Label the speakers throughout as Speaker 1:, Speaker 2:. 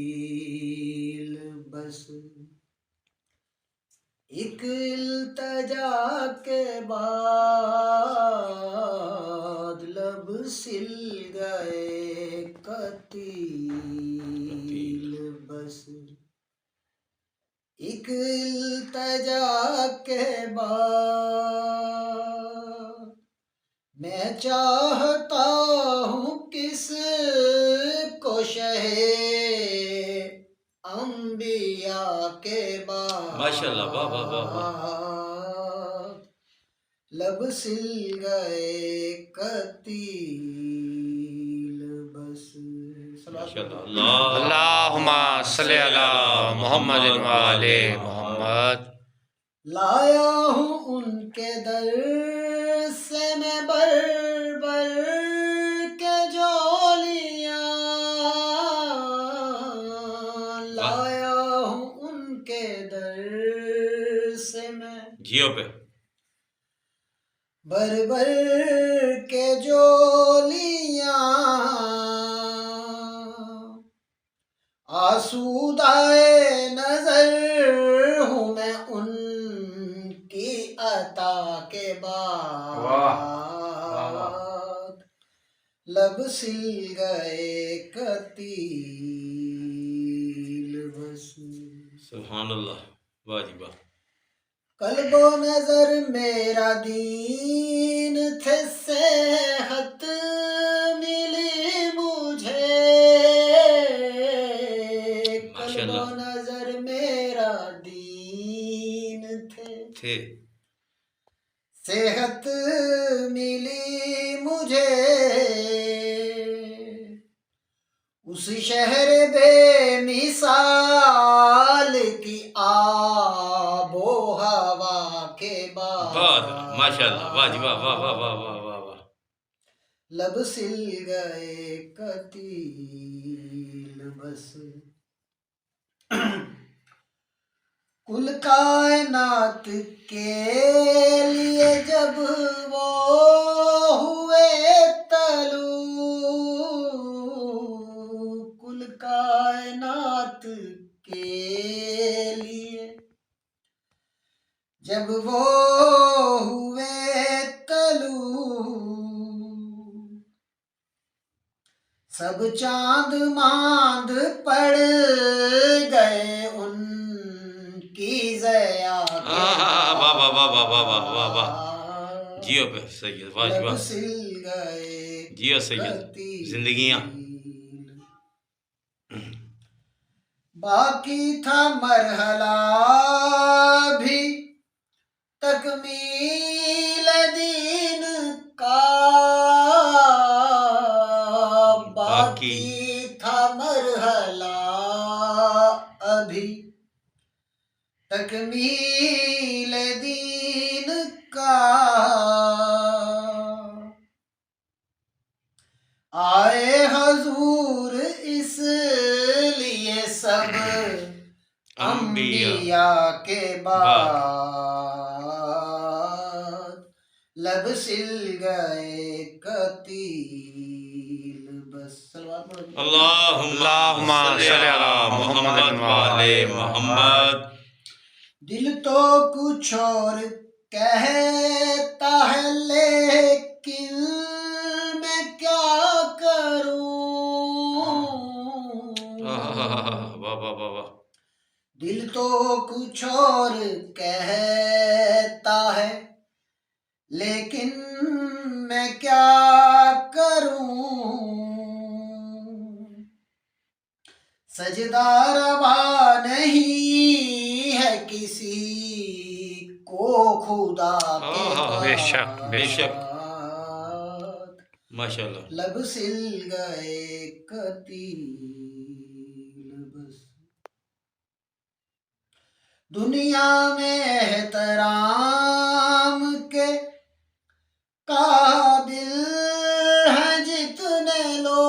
Speaker 1: قتیل بس ایک التجا کے بعد لب سل گئے قتیل بس ایک التجا کے بعد میں چاہتا ہوں کس کو شہ انبیاء کے بعد
Speaker 2: ماشاءاللہ واہ واہ واہ واہ
Speaker 1: لب سل گئے قتیل بس
Speaker 2: ماشاءاللہ اللہ
Speaker 3: اللہم صلی علی محمد وآل محمد
Speaker 1: لایا ہوں ان کے در سے میں بر بر کے جولیاں لایا ہوں ان کے در سے میں
Speaker 2: جیو پہ
Speaker 1: بر بر کے جولیاں آسودائے نظر ہوں میں ان کی عطا کے بعد لب سل گئے قتیل بس
Speaker 2: سبحان اللہ واہ جی واہ
Speaker 1: قلب و نظر میرا دین تھے صحت ملی مجھے قلب و نظر میرا دین تھے صحت ملی مجھے اس شہر بے مثال کی آب و ہوا کے بعد
Speaker 2: ماشاءاللہ واہ جی واہ واہ واہ واہ واہ واہ واہ
Speaker 1: لب سل گئے قتیل بس کل کائنات کے لیے جب وہ ہوئے طلوع کل کائنات کے لیے جب وہ ہوئے طلوع سب چاند ماند پڑ گئے ان کی ضیا کے
Speaker 2: واہ واہ واہ واہ واہ واہ واہ واہ جیو پہ سید واہ جی
Speaker 1: لب
Speaker 2: واہ
Speaker 1: سل گئے
Speaker 2: جیو سید زندگیاں
Speaker 1: باقی تھا مرحلہ بھی تکمیل دین کا باقی تھا مرحلہ ابھی تکمیل دین کا آئے حضور اس لیے سب انبیاء کے بعد لب سل گئے قتیل بس
Speaker 2: اللہم صلی علی محمد وآل محمد
Speaker 1: دل تو کچھ اور کہتا ہے لیکن میں کیا کروں
Speaker 2: واہ واہ واہ واہ
Speaker 1: دل تو کچھ اور کہتا ہے لیکن میں کیا کروں سجدہ روا نہیں ہے کسی کو خدا کے
Speaker 3: بے شک
Speaker 2: بے شک ماشاءاللہ
Speaker 1: لب سل گئے قتیل بس دنیا میں احترام کے قابل ہیں جتنے لوگ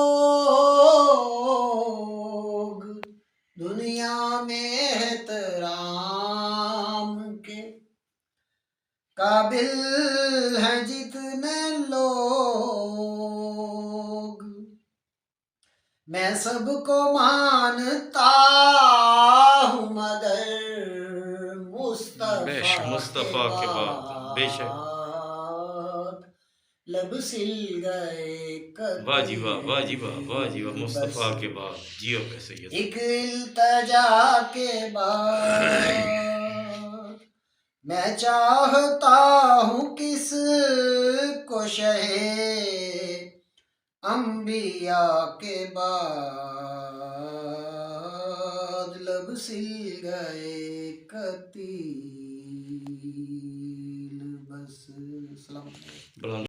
Speaker 1: دنیا میں احترام کے قابل ہیں جتنے لوگ میں سب کو مانتا ہوں مگر
Speaker 3: بے شک،
Speaker 2: مصطفیٰ کے بعد، بے شک۔
Speaker 1: لب سل گئے
Speaker 2: واہ جی واہ، واہ جی واہ، واہ جی واہ، مصطفیٰ کے بعد جیو پہ سید۔
Speaker 1: ایک التجا کے بعد میں چاہتا ہوں کس کو شہ انبیاء کے بعد لب سل گئے قتیل بس سلام علیکم۔
Speaker 2: بلند